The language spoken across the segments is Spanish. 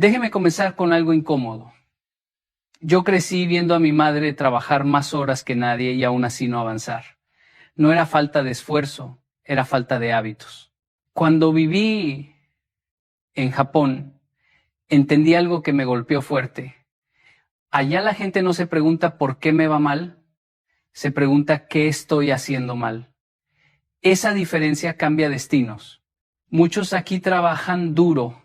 Déjeme comenzar con algo incómodo. Yo crecí viendo a mi madre trabajar más horas que nadie y aún así no avanzar. No era falta de esfuerzo, era falta de hábitos. Cuando viví en Japón, entendí algo que me golpeó fuerte. Allá la gente no se pregunta por qué me va mal, se pregunta qué estoy haciendo mal. Esa diferencia cambia destinos. Muchos aquí trabajan duro,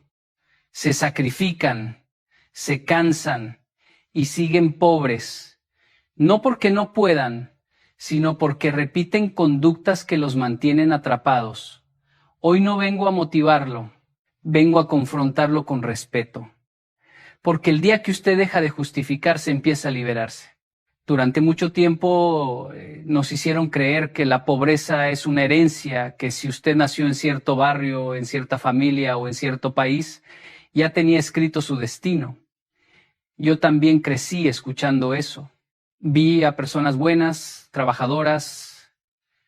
se sacrifican, se cansan y siguen pobres, no porque no puedan, sino porque repiten conductas que los mantienen atrapados. Hoy no vengo a motivarlo, vengo a confrontarlo con respeto. Porque el día que usted deja de justificarse, empieza a liberarse. Durante mucho tiempo nos hicieron creer que la pobreza es una herencia, que si usted nació en cierto barrio, en cierta familia o en cierto país, ya tenía escrito su destino. Yo también crecí escuchando eso. Vi a personas buenas, trabajadoras,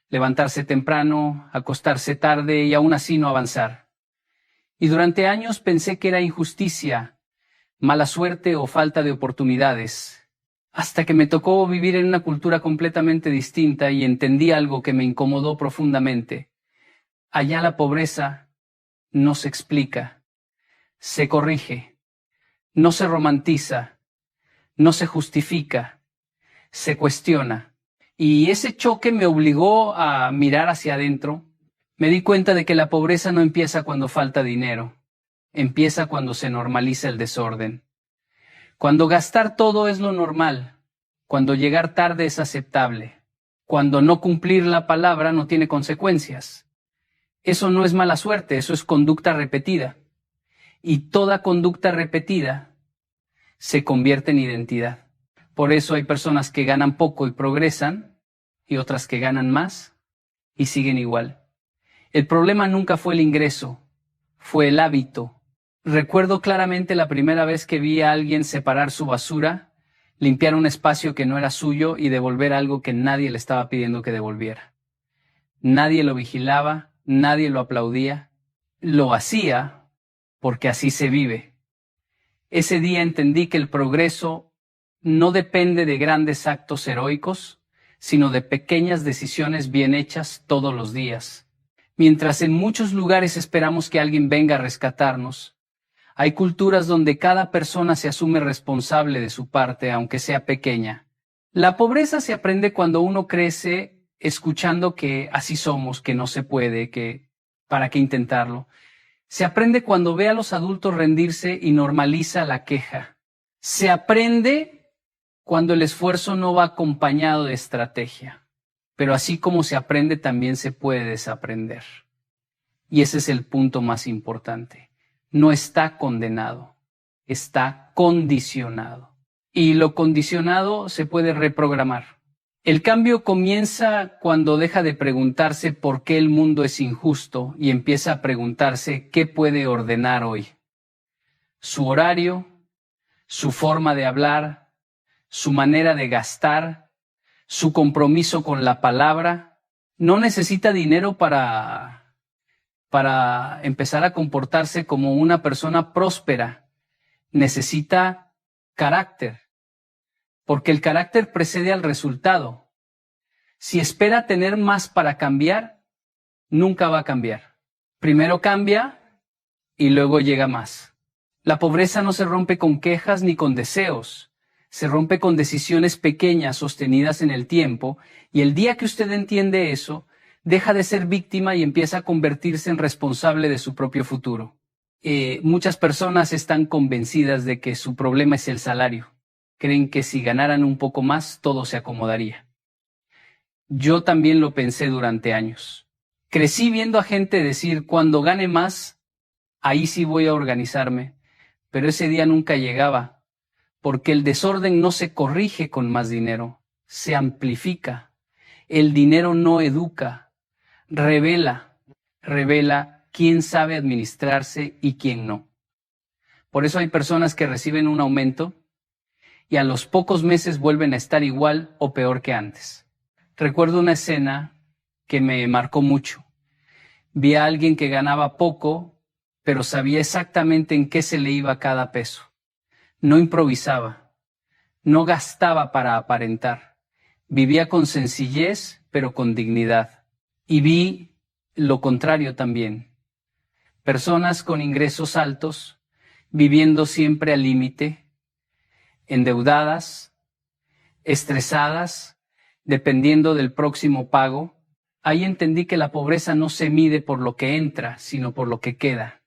levantarse temprano, acostarse tarde y aún así no avanzar. Y durante años pensé que era injusticia, mala suerte o falta de oportunidades, hasta que me tocó vivir en una cultura completamente distinta y entendí algo que me incomodó profundamente. Allá la pobreza no se explica, se corrige, no se romantiza, no se justifica, se cuestiona. Y ese choque me obligó a mirar hacia adentro. Me di cuenta de que la pobreza no empieza cuando falta dinero, empieza cuando se normaliza el desorden. Cuando gastar todo es lo normal, cuando llegar tarde es aceptable, cuando no cumplir la palabra no tiene consecuencias. Eso no es mala suerte, eso es conducta repetida. Y toda conducta repetida se convierte en identidad. Por eso hay personas que ganan poco y progresan, y otras que ganan más y siguen igual. El problema nunca fue el ingreso, fue el hábito. Recuerdo claramente la primera vez que vi a alguien separar su basura, limpiar un espacio que no era suyo y devolver algo que nadie le estaba pidiendo que devolviera. Nadie lo vigilaba, nadie lo aplaudía. Lo hacía porque así se vive. Ese día entendí que el progreso no depende de grandes actos heroicos, sino de pequeñas decisiones bien hechas todos los días. Mientras en muchos lugares esperamos que alguien venga a rescatarnos, hay culturas donde cada persona se asume responsable de su parte, aunque sea pequeña. La pobreza se aprende cuando uno crece escuchando que así somos, que no se puede, que para qué intentarlo. Se aprende cuando ve a los adultos rendirse y normaliza la queja. Se aprende cuando el esfuerzo no va acompañado de estrategia. Pero así como se aprende, también se puede desaprender. Y ese es el punto más importante. No está condenado, está condicionado. Y lo condicionado se puede reprogramar. El cambio comienza cuando deja de preguntarse por qué el mundo es injusto y empieza a preguntarse qué puede ordenar hoy. Su horario, su forma de hablar, su manera de gastar, su compromiso con la palabra. No necesita dinero para empezar a comportarse como una persona próspera. Necesita carácter, porque el carácter precede al resultado. Si espera tener más para cambiar, nunca va a cambiar. Primero cambia y luego llega más. La pobreza no se rompe con quejas ni con deseos. Se rompe con decisiones pequeñas sostenidas en el tiempo, y el día que usted entiende eso, deja de ser víctima y empieza a convertirse en responsable de su propio futuro. Muchas personas están convencidas de que su problema es el salario. Creen que si ganaran un poco más, todo se acomodaría. Yo también lo pensé durante años. Crecí viendo a gente decir, cuando gane más, ahí sí voy a organizarme. Pero ese día nunca llegaba, porque el desorden no se corrige con más dinero, se amplifica. El dinero no educa, revela quién sabe administrarse y quién no. Por eso hay personas que reciben un aumento y a los pocos meses vuelven a estar igual o peor que antes. Recuerdo una escena que me marcó mucho. Vi a alguien que ganaba poco, pero sabía exactamente en qué se le iba cada peso. No improvisaba, no gastaba para aparentar. Vivía con sencillez, pero con dignidad. Y vi lo contrario también. Personas con ingresos altos, viviendo siempre al límite, endeudadas, estresadas, dependiendo del próximo pago. Ahí entendí que la pobreza no se mide por lo que entra, sino por lo que queda,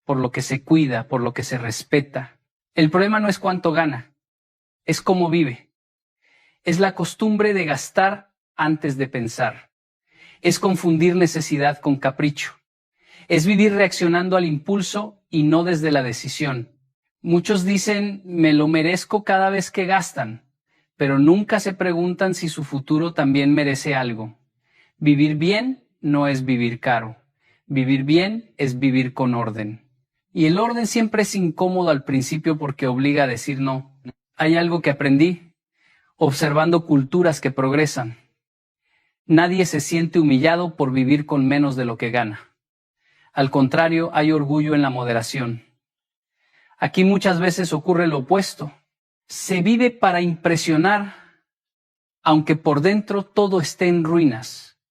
por lo que se cuida, por lo que se respeta. El problema no es cuánto gana, es cómo vive. Es la costumbre de gastar antes de pensar. Es confundir necesidad con capricho. Es vivir reaccionando al impulso y no desde la decisión. Muchos dicen, me lo merezco cada vez que gastan, pero nunca se preguntan si su futuro también merece algo. Vivir bien no es vivir caro. Vivir bien es vivir con orden. Y el orden siempre es incómodo al principio porque obliga a decir no. Hay algo que aprendí, observando culturas que progresan. Nadie se siente humillado por vivir con menos de lo que gana. Al contrario, hay orgullo en la moderación. Aquí muchas veces ocurre lo opuesto. Se vive para impresionar, aunque por dentro todo esté en ruinas.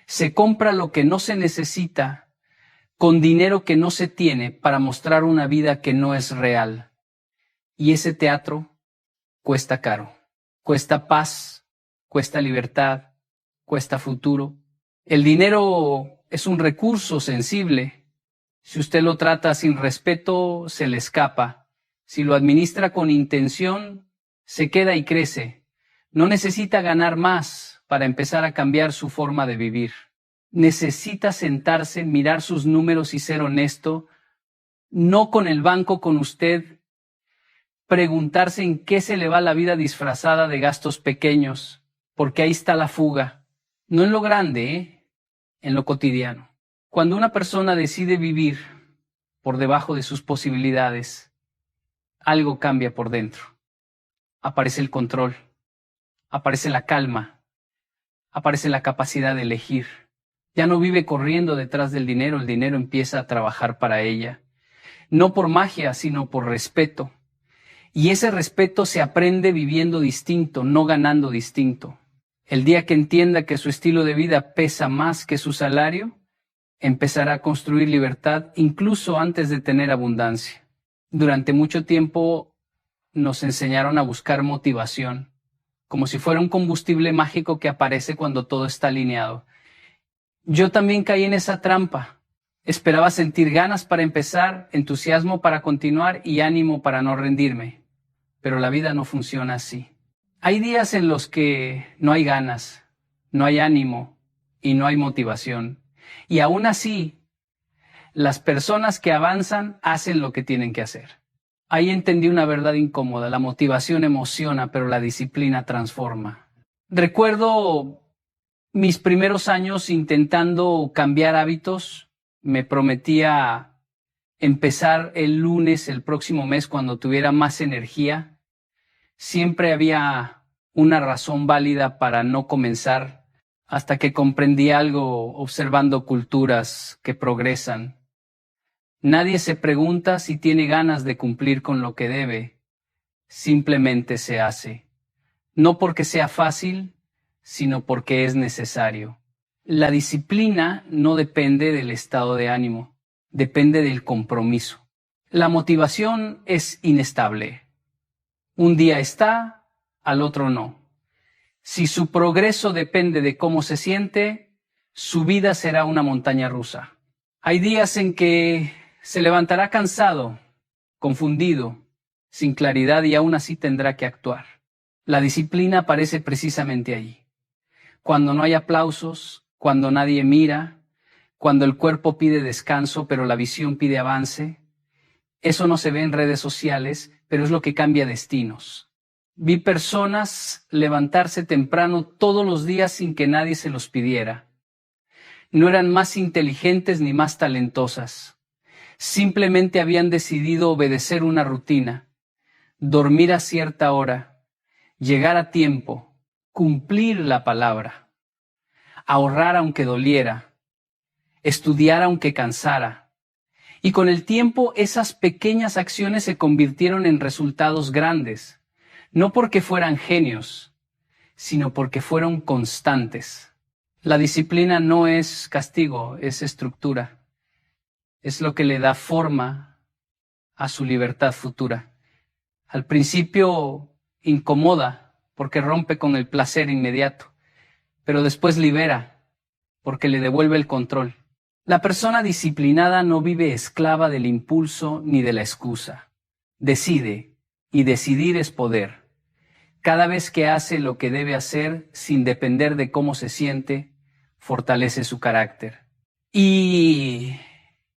Se compra lo que no se necesita, con dinero que no se tiene, para mostrar una vida que no es real. Y ese teatro cuesta caro. Cuesta paz, cuesta libertad, cuesta futuro. El dinero es un recurso sensible. Si usted lo trata sin respeto, se le escapa. Si lo administra con intención, se queda y crece. No necesita ganar más para empezar a cambiar su forma de vivir. Necesita sentarse, mirar sus números y ser honesto, no con el banco, con usted, preguntarse en qué se le va la vida disfrazada de gastos pequeños, porque ahí está la fuga. No en lo grande, en lo cotidiano. Cuando una persona decide vivir por debajo de sus posibilidades, algo cambia por dentro. Aparece el control, aparece la calma, aparece la capacidad de elegir. Ya no vive corriendo detrás del dinero, el dinero empieza a trabajar para ella. No por magia, sino por respeto. Y ese respeto se aprende viviendo distinto, no ganando distinto. El día que entienda que su estilo de vida pesa más que su salario, empezará a construir libertad incluso antes de tener abundancia. Durante mucho tiempo nos enseñaron a buscar motivación, como si fuera un combustible mágico que aparece cuando todo está alineado. Yo también caí en esa trampa. Esperaba sentir ganas para empezar, entusiasmo para continuar y ánimo para no rendirme. Pero la vida no funciona así. Hay días en los que no hay ganas, no hay ánimo y no hay motivación. Y aún así, las personas que avanzan hacen lo que tienen que hacer. Ahí entendí una verdad incómoda. La motivación emociona, pero la disciplina transforma. Recuerdo mis primeros años intentando cambiar hábitos. Me prometía empezar el lunes, el próximo mes, cuando tuviera más energía. Siempre había una razón válida para no comenzar, hasta que comprendí algo observando culturas que progresan. Nadie se pregunta si tiene ganas de cumplir con lo que debe, simplemente se hace. No porque sea fácil, sino porque es necesario. La disciplina no depende del estado de ánimo, depende del compromiso. La motivación es inestable. Un día está, al otro no. Si su progreso depende de cómo se siente, su vida será una montaña rusa. Hay días en que se levantará cansado, confundido, sin claridad y aún así tendrá que actuar. La disciplina aparece precisamente allí. Cuando no hay aplausos, cuando nadie mira, cuando el cuerpo pide descanso pero la visión pide avance. Eso no se ve en redes sociales, pero es lo que cambia destinos. Vi personas levantarse temprano todos los días sin que nadie se los pidiera. No eran más inteligentes ni más talentosas. Simplemente habían decidido obedecer una rutina, dormir a cierta hora, llegar a tiempo, cumplir la palabra, ahorrar aunque doliera, estudiar aunque cansara. Y con el tiempo esas pequeñas acciones se convirtieron en resultados grandes, no porque fueran genios, sino porque fueron constantes. La disciplina no es castigo, es estructura. Es lo que le da forma a su libertad futura. Al principio incomoda porque rompe con el placer inmediato, pero después libera porque le devuelve el control. La persona disciplinada no vive esclava del impulso ni de la excusa. Decide, y decidir es poder. Cada vez que hace lo que debe hacer sin depender de cómo se siente, fortalece su carácter. Y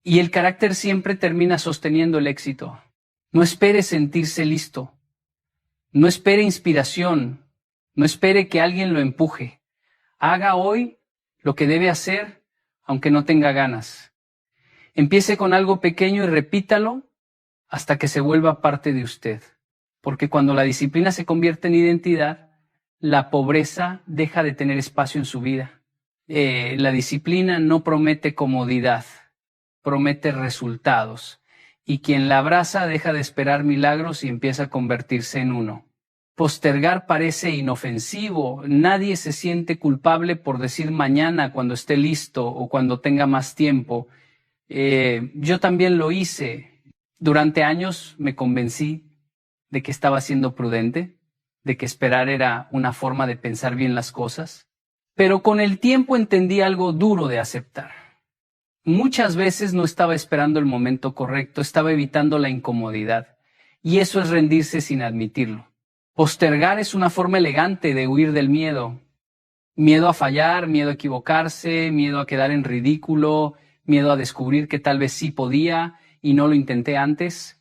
el carácter siempre termina sosteniendo el éxito. No espere sentirse listo. No espere inspiración. No espere que alguien lo empuje. Haga hoy lo que debe hacer, aunque no tenga ganas. Empiece con algo pequeño y repítalo hasta que se vuelva parte de usted. Porque cuando la disciplina se convierte en identidad, la pobreza deja de tener espacio en su vida. La disciplina no promete comodidad, promete resultados. Y quien la abraza deja de esperar milagros y empieza a convertirse en uno. Postergar parece inofensivo. Nadie se siente culpable por decir mañana cuando esté listo o cuando tenga más tiempo. Yo también lo hice. Durante años me convencí de que estaba siendo prudente, de que esperar era una forma de pensar bien las cosas. Pero con el tiempo entendí algo duro de aceptar. Muchas veces no estaba esperando el momento correcto, estaba evitando la incomodidad. Y eso es rendirse sin admitirlo. Postergar es una forma elegante de huir del miedo. Miedo a fallar, miedo a equivocarse, miedo a quedar en ridículo, miedo a descubrir que tal vez sí podía y no lo intenté antes.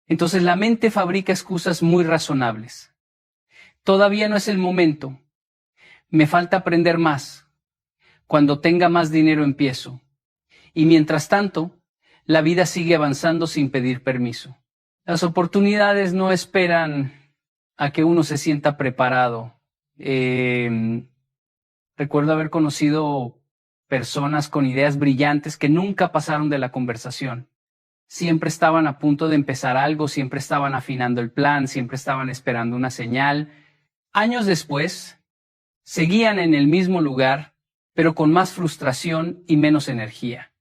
Entonces la mente fabrica excusas muy razonables. Todavía no es el momento. Me falta aprender más. Cuando tenga más dinero empiezo. Y mientras tanto, la vida sigue avanzando sin pedir permiso. Las oportunidades no esperan a que uno se sienta preparado. Recuerdo haber conocido personas con ideas brillantes que nunca pasaron de la conversación. Siempre estaban a punto de empezar algo, siempre estaban afinando el plan, siempre estaban esperando una señal. Años después, seguían en el mismo lugar, pero con más frustración y menos energía.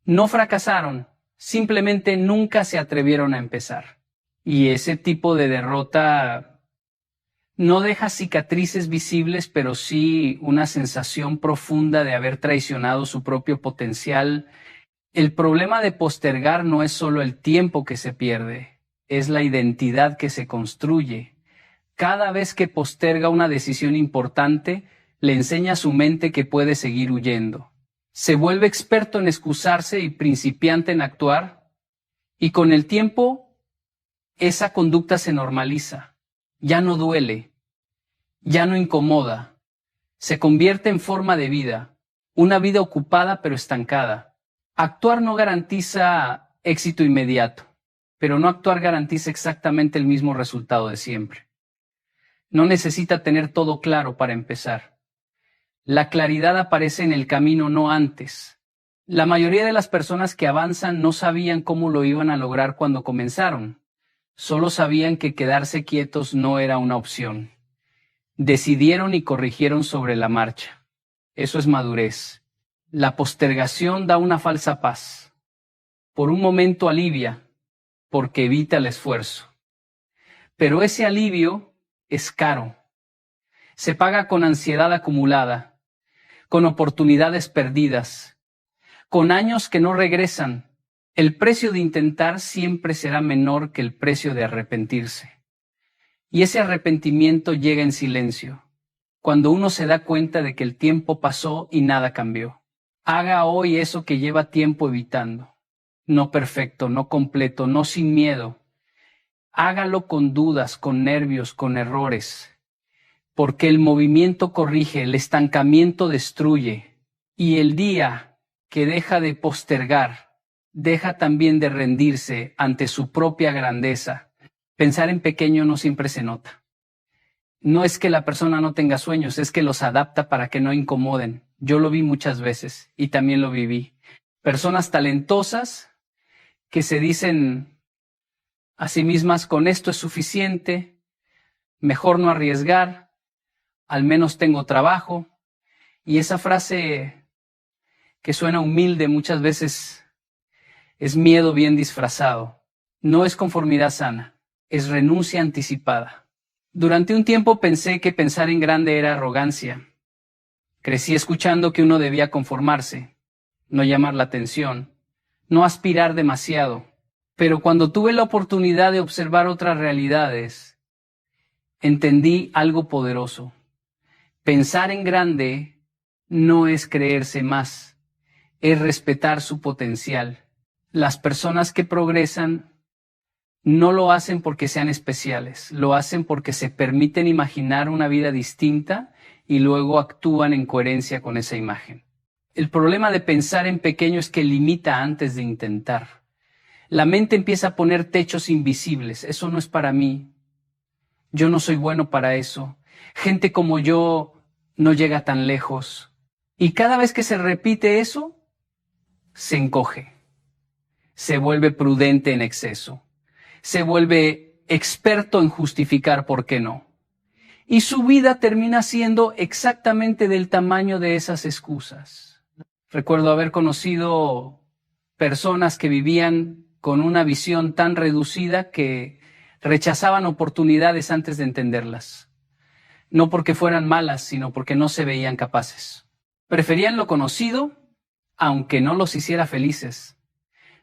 No fracasaron, simplemente nunca se atrevieron a empezar. Y ese tipo de derrota no deja cicatrices visibles, pero sí una sensación profunda de haber traicionado su propio potencial. El problema de postergar no es solo el tiempo que se pierde, es la identidad que se construye. Cada vez que posterga una decisión importante, le enseña a su mente que puede seguir huyendo. Se vuelve experto en excusarse y principiante en actuar, y con el tiempo, esa conducta se normaliza. Ya no duele, ya no incomoda. Se convierte en forma de vida, una vida ocupada pero estancada. Actuar no garantiza éxito inmediato, pero no actuar garantiza exactamente el mismo resultado de siempre. No necesita tener todo claro para empezar. La claridad aparece en el camino, no antes. La mayoría de las personas que avanzan no sabían cómo lo iban a lograr cuando comenzaron. Solo sabían que quedarse quietos no era una opción. Decidieron y corrigieron sobre la marcha. Eso es madurez. La postergación da una falsa paz. Por un momento alivia, porque evita el esfuerzo. Pero ese alivio es caro. Se paga con ansiedad acumulada, con oportunidades perdidas, con años que no regresan. El precio de intentar siempre será menor que el precio de arrepentirse. Y ese arrepentimiento llega en silencio, cuando uno se da cuenta de que el tiempo pasó y nada cambió. Haga hoy eso que lleva tiempo evitando. No perfecto, no completo, no sin miedo. Hágalo con dudas, con nervios, con errores. Porque el movimiento corrige, el estancamiento destruye. Y el día que deja de postergar, deja también de rendirse ante su propia grandeza. Pensar en pequeño no siempre se nota. No es que la persona no tenga sueños, es que los adapta para que no incomoden. Yo lo vi muchas veces y también lo viví. Personas talentosas que se dicen a sí mismas: con esto es suficiente, mejor no arriesgar, al menos tengo trabajo. Y esa frase que suena humilde muchas veces es miedo bien disfrazado. No es conformidad sana, es renuncia anticipada. Durante un tiempo pensé que pensar en grande era arrogancia. Crecí escuchando que uno debía conformarse, no llamar la atención, no aspirar demasiado. Pero cuando tuve la oportunidad de observar otras realidades, entendí algo poderoso. Pensar en grande no es creerse más, es respetar su potencial. Las personas que progresan no lo hacen porque sean especiales, lo hacen porque se permiten imaginar una vida distinta y luego actúan en coherencia con esa imagen. El problema de pensar en pequeño es que limita antes de intentar. La mente empieza a poner techos invisibles. Eso no es para mí. Yo no soy bueno para eso. Gente como yo no llega tan lejos. Y cada vez que se repite eso, se encoge. Se vuelve prudente en exceso. Se vuelve experto en justificar por qué no. Y su vida termina siendo exactamente del tamaño de esas excusas. Recuerdo haber conocido personas que vivían con una visión tan reducida que rechazaban oportunidades antes de entenderlas. No porque fueran malas, sino porque no se veían capaces. Preferían lo conocido, aunque no los hiciera felices.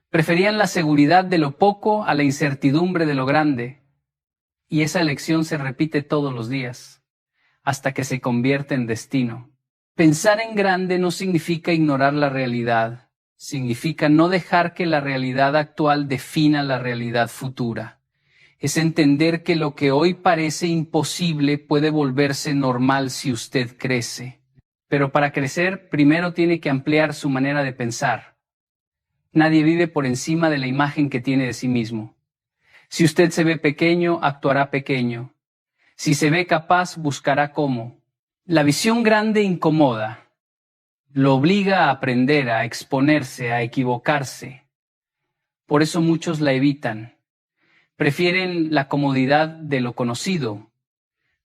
Preferían la seguridad de lo poco a la incertidumbre de lo grande. Y esa elección se repite todos los días, hasta que se convierte en destino. Pensar en grande no significa ignorar la realidad. Significa no dejar que la realidad actual defina la realidad futura. Es entender que lo que hoy parece imposible puede volverse normal si usted crece. Pero para crecer, primero tiene que ampliar su manera de pensar. Nadie vive por encima de la imagen que tiene de sí mismo. Si usted se ve pequeño, actuará pequeño. Si se ve capaz, buscará cómo. La visión grande incomoda. Lo obliga a aprender, a exponerse, a equivocarse. Por eso muchos la evitan. Prefieren la comodidad de lo conocido,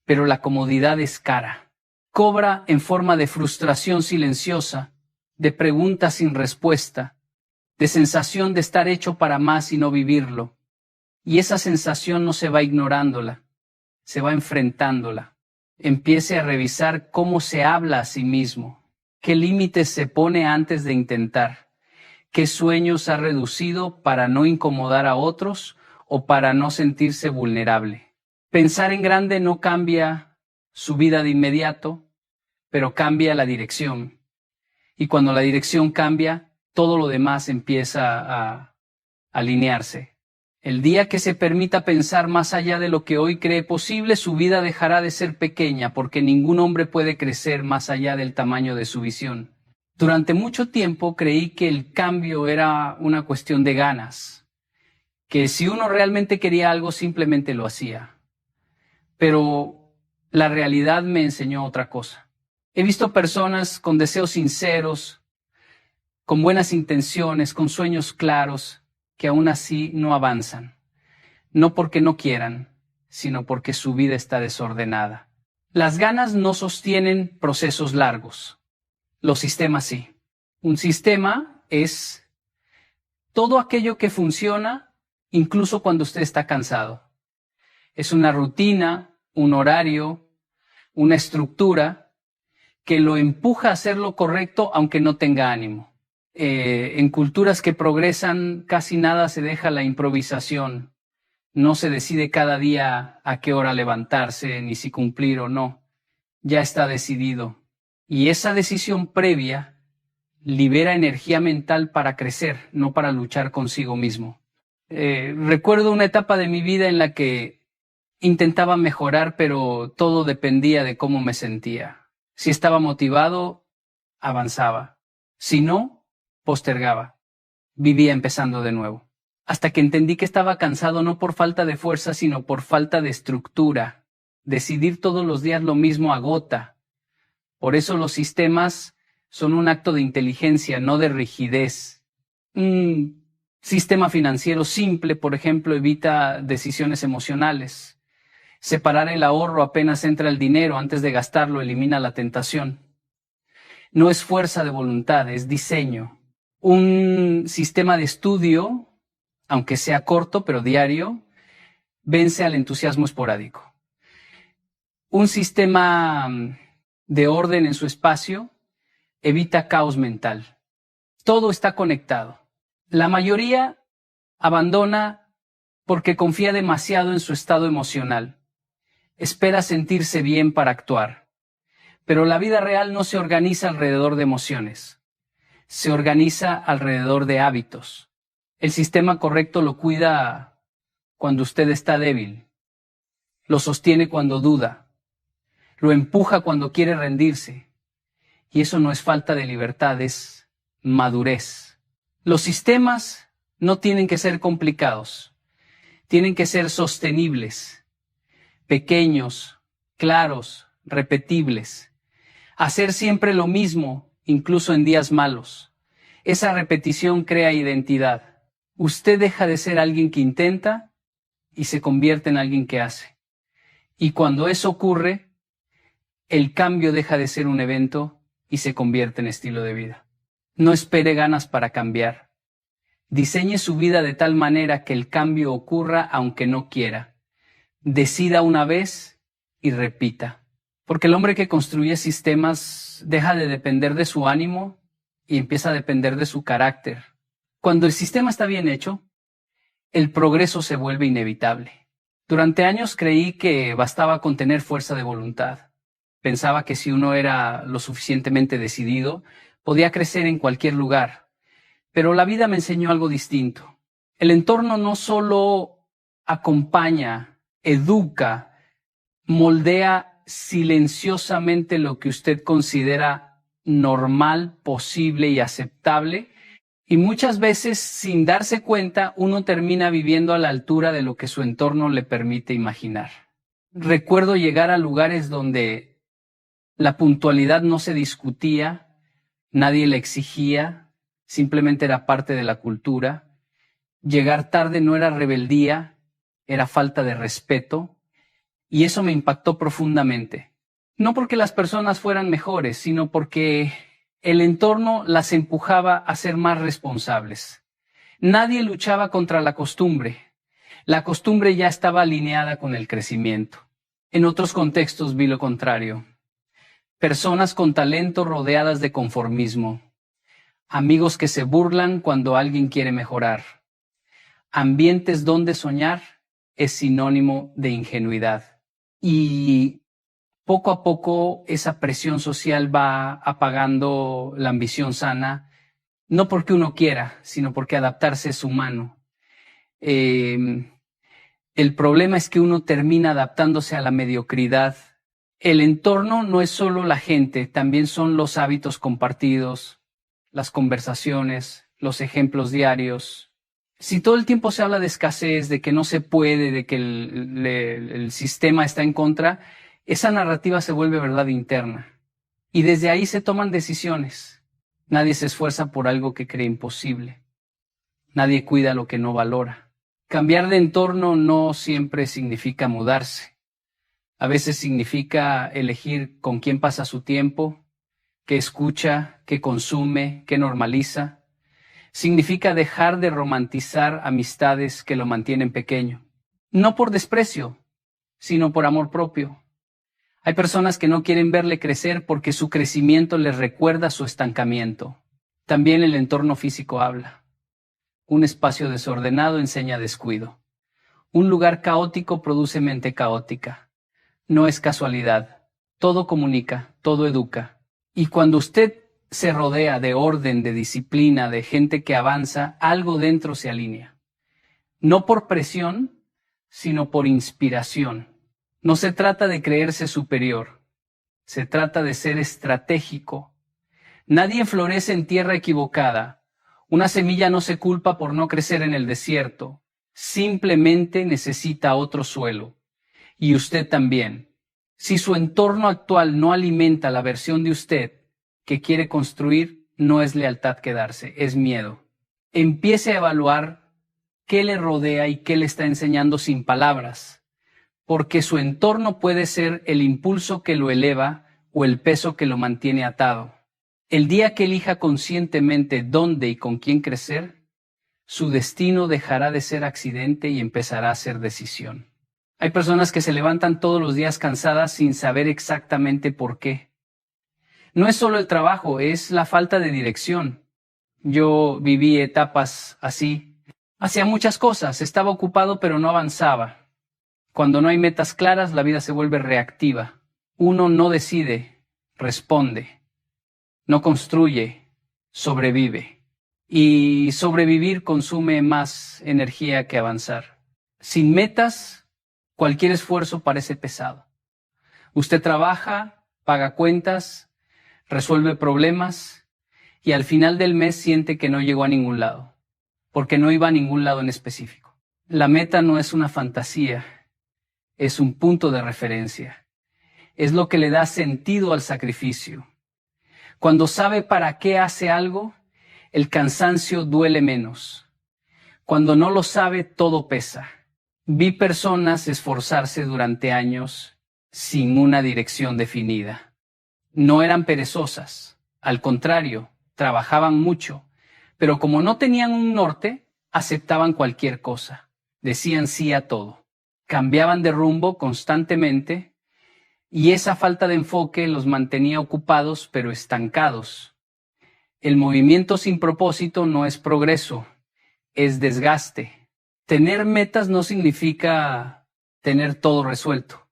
pero la comodidad es cara. Cobra en forma de frustración silenciosa, de preguntas sin respuesta, de sensación de estar hecho para más y no vivirlo. Y esa sensación no se va ignorándola, se va enfrentándola. Empiece a revisar cómo se habla a sí mismo, qué límites se pone antes de intentar, qué sueños ha reducido para no incomodar a otros o para no sentirse vulnerable. Pensar en grande no cambia su vida de inmediato, pero cambia la dirección. Y cuando la dirección cambia, todo lo demás empieza a alinearse. El día que se permita pensar más allá de lo que hoy cree posible, su vida dejará de ser pequeña, porque ningún hombre puede crecer más allá del tamaño de su visión. Durante mucho tiempo creí que el cambio era una cuestión de ganas, que si uno realmente quería algo simplemente lo hacía. Pero la realidad me enseñó otra cosa. He visto personas con deseos sinceros, con buenas intenciones, con sueños claros, que aún así no avanzan. No porque no quieran, sino porque su vida está desordenada. Las ganas no sostienen procesos largos. Los sistemas sí. Un sistema es todo aquello que funciona incluso cuando usted está cansado. Es una rutina, un horario, una estructura que lo empuja a hacer lo correcto aunque no tenga ánimo. En culturas que progresan casi nada se deja la improvisación. No se decide cada día a qué hora levantarse ni si cumplir o no. Ya está decidido. Y esa decisión previa libera energía mental para crecer, no para luchar consigo mismo. Recuerdo una etapa de mi vida en la que intentaba mejorar, pero todo dependía de cómo me sentía. Si estaba motivado, avanzaba. Si no, postergaba. Vivía empezando de nuevo. Hasta que entendí que estaba cansado no por falta de fuerza, sino por falta de estructura. Decidir todos los días lo mismo agota. Por eso los sistemas son un acto de inteligencia, no de rigidez. Sistema financiero simple, por ejemplo, evita decisiones emocionales. Separar el ahorro apenas entra el dinero, antes de gastarlo elimina la tentación. No es fuerza de voluntad, es diseño. Un sistema de estudio, aunque sea corto pero diario, vence al entusiasmo esporádico. Un sistema de orden en su espacio evita caos mental. Todo está conectado. La mayoría abandona porque confía demasiado en su estado emocional. Espera sentirse bien para actuar. Pero la vida real no se organiza alrededor de emociones. Se organiza alrededor de hábitos. El sistema correcto lo cuida cuando usted está débil. Lo sostiene cuando duda. Lo empuja cuando quiere rendirse. Y eso no es falta de libertad, es madurez. Los sistemas no tienen que ser complicados. Tienen que ser sostenibles, pequeños, claros, repetibles. Hacer siempre lo mismo, incluso en días malos. Esa repetición crea identidad. Usted deja de ser alguien que intenta y se convierte en alguien que hace. Y cuando eso ocurre, el cambio deja de ser un evento y se convierte en estilo de vida. No espere ganas para cambiar. Diseñe su vida de tal manera que el cambio ocurra aunque no quiera. Decida una vez y repita. Porque el hombre que construye sistemas deja de depender de su ánimo y empieza a depender de su carácter. Cuando el sistema está bien hecho, el progreso se vuelve inevitable. Durante años creí que bastaba con tener fuerza de voluntad. Pensaba que si uno era lo suficientemente decidido, podía crecer en cualquier lugar. Pero la vida me enseñó algo distinto. El entorno no solo acompaña, educa, moldea silenciosamente lo que usted considera normal, posible y aceptable, y muchas veces, sin darse cuenta, uno termina viviendo a la altura de lo que su entorno le permite imaginar. Recuerdo llegar a lugares donde la puntualidad no se discutía, nadie la exigía, simplemente era parte de la cultura. Llegar tarde no era rebeldía, era falta de respeto, y eso me impactó profundamente. No porque las personas fueran mejores, sino porque el entorno las empujaba a ser más responsables. Nadie luchaba contra la costumbre. La costumbre ya estaba alineada con el crecimiento. En otros contextos vi lo contrario. Personas con talento rodeadas de conformismo. Amigos que se burlan cuando alguien quiere mejorar. Ambientes donde soñar es sinónimo de ingenuidad. Y poco a poco esa presión social va apagando la ambición sana, no porque uno quiera, sino porque adaptarse es humano. El problema es que uno termina adaptándose a la mediocridad. El entorno no es solo la gente, también son los hábitos compartidos, las conversaciones, los ejemplos diarios. Si todo el tiempo se habla de escasez, de que no se puede, de que el sistema está en contra, esa narrativa se vuelve verdad interna. Y desde ahí se toman decisiones. Nadie se esfuerza por algo que cree imposible. Nadie cuida lo que no valora. Cambiar de entorno no siempre significa mudarse. A veces significa elegir con quién pasa su tiempo, qué escucha, qué consume, qué normaliza. Significa dejar de romantizar amistades que lo mantienen pequeño. No por desprecio, sino por amor propio. Hay personas que no quieren verle crecer porque su crecimiento les recuerda su estancamiento. También el entorno físico habla. Un espacio desordenado enseña descuido. Un lugar caótico produce mente caótica. No es casualidad. Todo comunica, todo educa. Y cuando usted se rodea de orden, de disciplina, de gente que avanza, algo dentro se alinea. No por presión, sino por inspiración. No se trata de creerse superior, se trata de ser estratégico. Nadie florece en tierra equivocada. Una semilla no se culpa por no crecer en el desierto. Simplemente necesita otro suelo. Y usted también. Si su entorno actual no alimenta la versión de usted que quiere construir, no es lealtad quedarse, es miedo. Empiece a evaluar qué le rodea y qué le está enseñando sin palabras, porque su entorno puede ser el impulso que lo eleva o el peso que lo mantiene atado. El día que elija conscientemente dónde y con quién crecer, su destino dejará de ser accidente y empezará a ser decisión. Hay personas que se levantan todos los días cansadas sin saber exactamente por qué. No es solo el trabajo, es la falta de dirección. Yo viví etapas así. Hacía muchas cosas, estaba ocupado pero no avanzaba. Cuando no hay metas claras, la vida se vuelve reactiva. Uno no decide, responde. No construye, sobrevive. Y sobrevivir consume más energía que avanzar. Sin metas, cualquier esfuerzo parece pesado. Usted trabaja, paga cuentas, resuelve problemas y al final del mes siente que no llegó a ningún lado, porque no iba a ningún lado en específico. La meta no es una fantasía, es un punto de referencia. Es lo que le da sentido al sacrificio. Cuando sabe para qué hace algo, el cansancio duele menos. Cuando no lo sabe, todo pesa. Vi personas esforzarse durante años sin una dirección definida. No eran perezosas, al contrario, trabajaban mucho, pero como no tenían un norte, aceptaban cualquier cosa, decían sí a todo, cambiaban de rumbo constantemente y esa falta de enfoque los mantenía ocupados pero estancados. El movimiento sin propósito no es progreso, es desgaste. Tener metas no significa tener todo resuelto.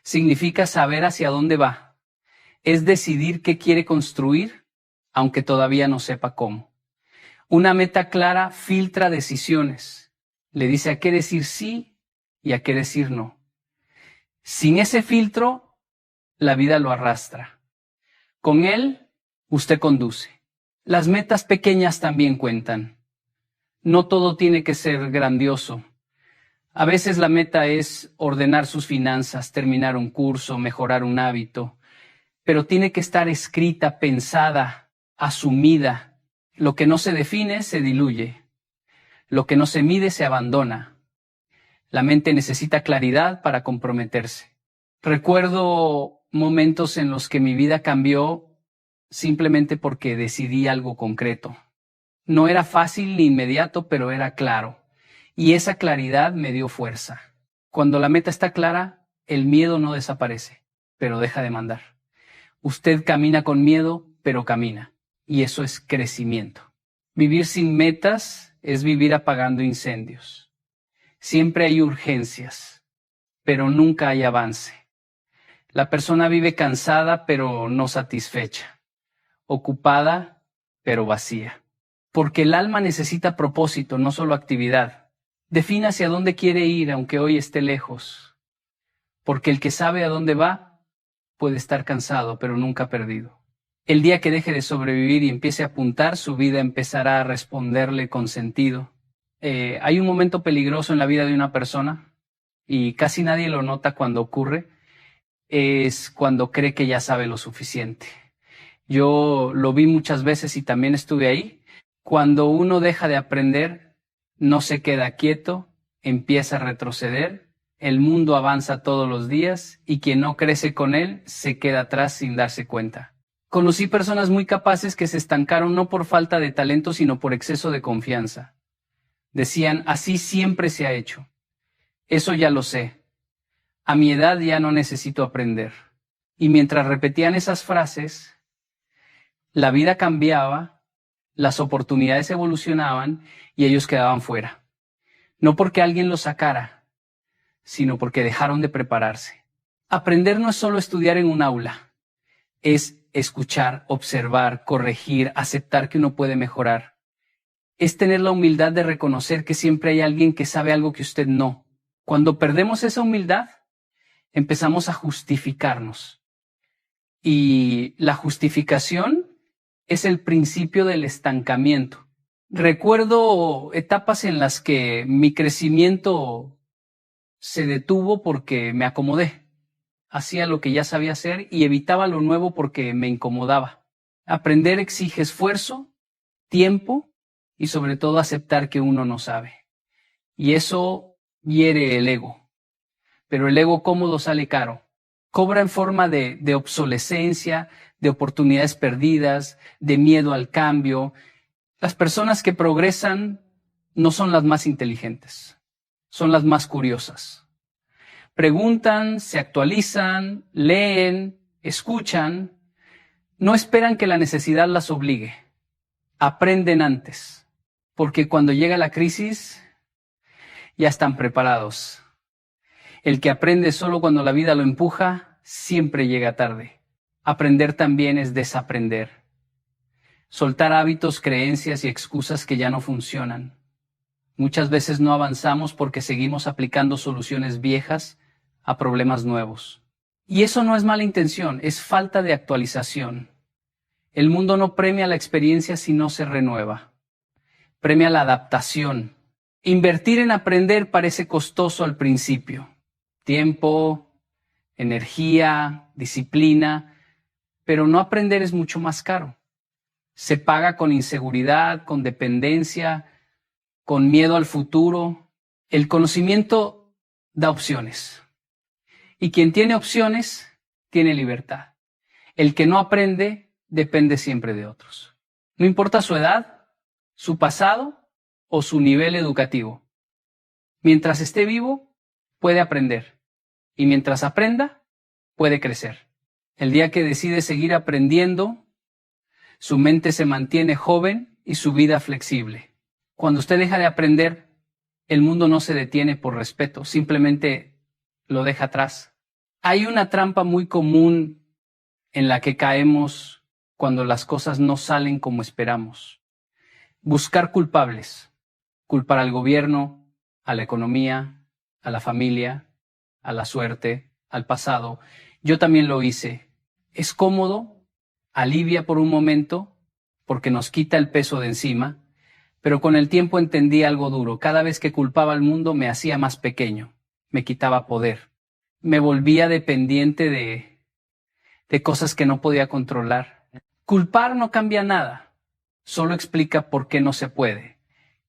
Significa saber hacia dónde va. Es decidir qué quiere construir, aunque todavía no sepa cómo. Una meta clara filtra decisiones. Le dice a qué decir sí y a qué decir no. Sin ese filtro, la vida lo arrastra. Con él, usted conduce. Las metas pequeñas también cuentan. No todo tiene que ser grandioso. A veces la meta es ordenar sus finanzas, terminar un curso, mejorar un hábito, pero tiene que estar escrita, pensada, asumida. Lo que no se define se diluye. Lo que no se mide se abandona. La mente necesita claridad para comprometerse. Recuerdo momentos en los que mi vida cambió simplemente porque decidí algo concreto. No era fácil ni inmediato, pero era claro. Y esa claridad me dio fuerza. Cuando la meta está clara, el miedo no desaparece, pero deja de mandar. Usted camina con miedo, pero camina. Y eso es crecimiento. Vivir sin metas es vivir apagando incendios. Siempre hay urgencias, pero nunca hay avance. La persona vive cansada, pero no satisfecha. Ocupada, pero vacía. Porque el alma necesita propósito, no solo actividad. Defina hacia dónde quiere ir, aunque hoy esté lejos. Porque el que sabe a dónde va, puede estar cansado, pero nunca perdido. El día que deje de sobrevivir y empiece a apuntar, su vida empezará a responderle con sentido. Hay un momento peligroso en la vida de una persona, y casi nadie lo nota cuando ocurre, es cuando cree que ya sabe lo suficiente. Yo lo vi muchas veces y también estuve ahí. Cuando uno deja de aprender, no se queda quieto, empieza a retroceder, el mundo avanza todos los días y quien no crece con él se queda atrás sin darse cuenta. Conocí personas muy capaces que se estancaron no por falta de talento, sino por exceso de confianza. Decían, así siempre se ha hecho. Eso ya lo sé. A mi edad ya no necesito aprender. Y mientras repetían esas frases, la vida cambiaba, las oportunidades evolucionaban y ellos quedaban fuera. No porque alguien los sacara, sino porque dejaron de prepararse. Aprender no es solo estudiar en un aula, es escuchar, observar, corregir, aceptar que uno puede mejorar. Es tener la humildad de reconocer que siempre hay alguien que sabe algo que usted no. Cuando perdemos esa humildad, empezamos a justificarnos. Y la justificación es el principio del estancamiento. Recuerdo etapas en las que mi crecimiento se detuvo porque me acomodé. Hacía lo que ya sabía hacer y evitaba lo nuevo porque me incomodaba. Aprender exige esfuerzo, tiempo y sobre todo aceptar que uno no sabe. Y eso hiere el ego. Pero el ego cómodo sale caro. Cobra en forma de obsolescencia, de oportunidades perdidas, de miedo al cambio. Las personas que progresan no son las más inteligentes, son las más curiosas. Preguntan, se actualizan, leen, escuchan, no esperan que la necesidad las obligue. Aprenden antes, porque cuando llega la crisis, ya están preparados. El que aprende solo cuando la vida lo empuja, siempre llega tarde. Aprender también es desaprender. Soltar hábitos, creencias y excusas que ya no funcionan. Muchas veces no avanzamos porque seguimos aplicando soluciones viejas a problemas nuevos. Y eso no es mala intención, es falta de actualización. El mundo no premia la experiencia si no se renueva. Premia la adaptación. Invertir en aprender parece costoso al principio. Tiempo, energía, disciplina, pero no aprender es mucho más caro. Se paga con inseguridad, con dependencia, con miedo al futuro. El conocimiento da opciones. Y quien tiene opciones, tiene libertad. El que no aprende, depende siempre de otros. No importa su edad, su pasado o su nivel educativo. Mientras esté vivo, puede aprender. Y mientras aprenda, puede crecer. El día que decide seguir aprendiendo, su mente se mantiene joven y su vida flexible. Cuando usted deja de aprender, el mundo no se detiene por respeto, simplemente lo deja atrás. Hay una trampa muy común en la que caemos cuando las cosas no salen como esperamos. Buscar culpables. Culpar al gobierno, a la economía, a la familia, a la suerte, al pasado. Yo también lo hice. Es cómodo, alivia por un momento, porque nos quita el peso de encima, pero con el tiempo entendí algo duro. Cada vez que culpaba al mundo me hacía más pequeño, me quitaba poder, me volvía dependiente de cosas que no podía controlar. Culpar no cambia nada, solo explica por qué no se puede.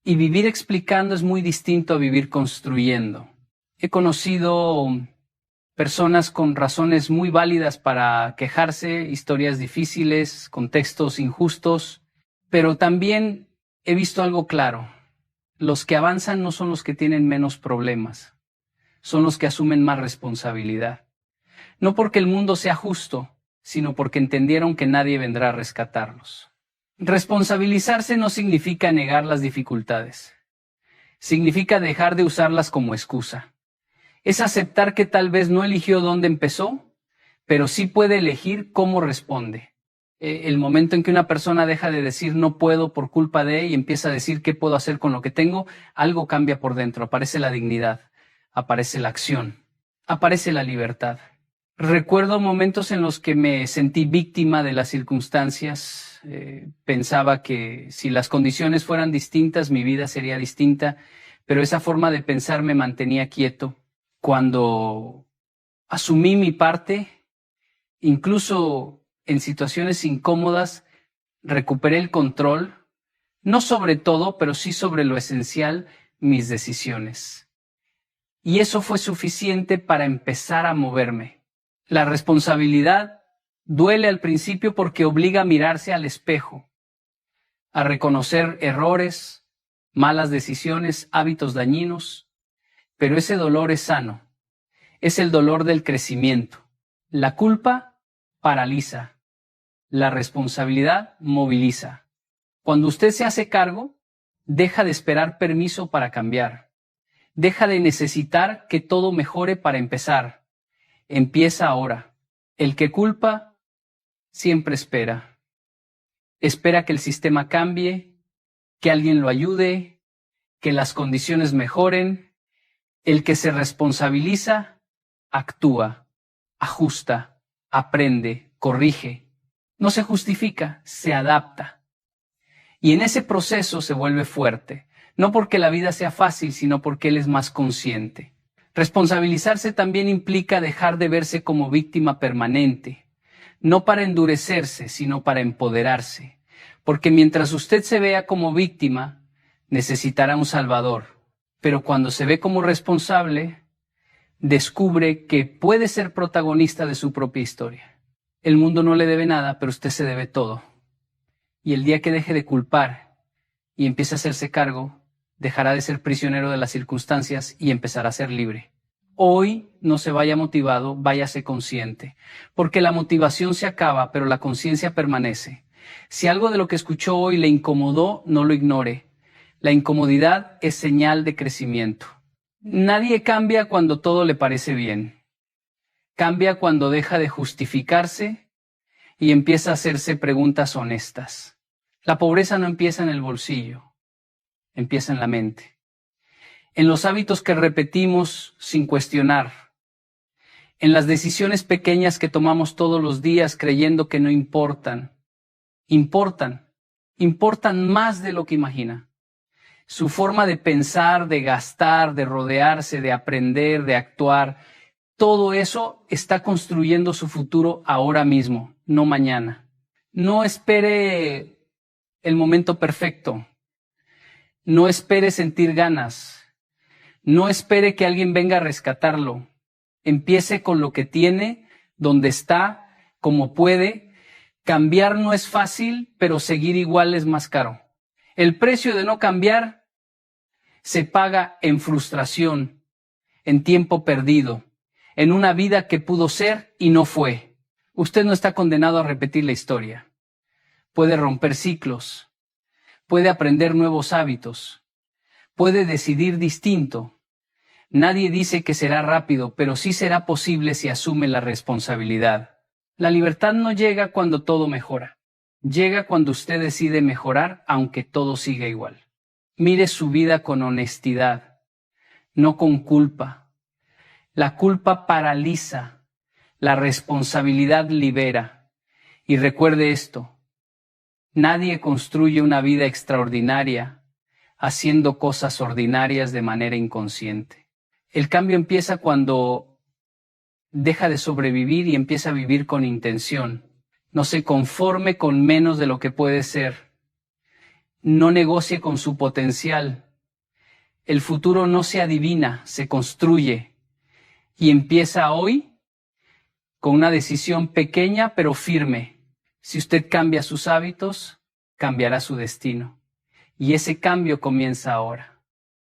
Y vivir explicando es muy distinto a vivir construyendo. He conocido personas con razones muy válidas para quejarse, historias difíciles, contextos injustos, pero también he visto algo claro. Los que avanzan no son los que tienen menos problemas, son los que asumen más responsabilidad. No porque el mundo sea justo, sino porque entendieron que nadie vendrá a rescatarlos. Responsabilizarse no significa negar las dificultades. Significa dejar de usarlas como excusa. Es aceptar que tal vez no eligió dónde empezó, pero sí puede elegir cómo responde. El momento en que una persona deja de decir no puedo por culpa de y empieza a decir qué puedo hacer con lo que tengo, algo cambia por dentro. Aparece la dignidad, aparece la acción, aparece la libertad. Recuerdo momentos en los que me sentí víctima de las circunstancias. Pensaba que si las condiciones fueran distintas, mi vida sería distinta, pero esa forma de pensar me mantenía quieto. Cuando asumí mi parte, incluso en situaciones incómodas, recuperé el control, no sobre todo, pero sí sobre lo esencial, mis decisiones. Y eso fue suficiente para empezar a moverme. La responsabilidad duele al principio porque obliga a mirarse al espejo, a reconocer errores, malas decisiones, hábitos dañinos, pero ese dolor es sano. Es el dolor del crecimiento. La culpa paraliza. La responsabilidad moviliza. Cuando usted se hace cargo, deja de esperar permiso para cambiar. Deja de necesitar que todo mejore para empezar. Empieza ahora. El que culpa siempre espera. Espera que el sistema cambie, que alguien lo ayude, que las condiciones mejoren. El que se responsabiliza, actúa, ajusta, aprende, corrige. No se justifica, se adapta. Y en ese proceso se vuelve fuerte, no porque la vida sea fácil, sino porque él es más consciente. Responsabilizarse también implica dejar de verse como víctima permanente, no para endurecerse, sino para empoderarse. Porque mientras usted se vea como víctima, necesitará un salvador, pero cuando se ve como responsable, descubre que puede ser protagonista de su propia historia. El mundo no le debe nada, pero usted se debe todo. Y el día que deje de culpar y empiece a hacerse cargo, dejará de ser prisionero de las circunstancias y empezará a ser libre. Hoy no se vaya motivado, váyase consciente, porque la motivación se acaba, pero la conciencia permanece. Si algo de lo que escuchó hoy le incomodó, no lo ignore. La incomodidad es señal de crecimiento. Nadie cambia cuando todo le parece bien. Cambia cuando deja de justificarse y empieza a hacerse preguntas honestas. La pobreza no empieza en el bolsillo, empieza en la mente. En los hábitos que repetimos sin cuestionar. En las decisiones pequeñas que tomamos todos los días creyendo que no importan. Importan más de lo que imagina. Su forma de pensar, de gastar, de rodearse, de aprender, de actuar, todo eso está construyendo su futuro ahora mismo, no mañana. No espere el momento perfecto. No espere sentir ganas. No espere que alguien venga a rescatarlo. Empiece con lo que tiene, donde está, como puede. Cambiar no es fácil, pero seguir igual es más caro. El precio de no cambiar se paga en frustración, en tiempo perdido, en una vida que pudo ser y no fue. Usted no está condenado a repetir la historia. Puede romper ciclos, puede aprender nuevos hábitos, puede decidir distinto. Nadie dice que será rápido, pero sí será posible si asume la responsabilidad. La libertad no llega cuando todo mejora. Llega cuando usted decide mejorar, aunque todo siga igual. Mire su vida con honestidad, no con culpa. La culpa paraliza, la responsabilidad libera. Y recuerde esto, nadie construye una vida extraordinaria haciendo cosas ordinarias de manera inconsciente. El cambio empieza cuando deja de sobrevivir y empieza a vivir con intención. No se conforme con menos de lo que puede ser. No negocie con su potencial. El futuro no se adivina, se construye. Y empieza hoy con una decisión pequeña pero firme. Si usted cambia sus hábitos, cambiará su destino. Y ese cambio comienza ahora.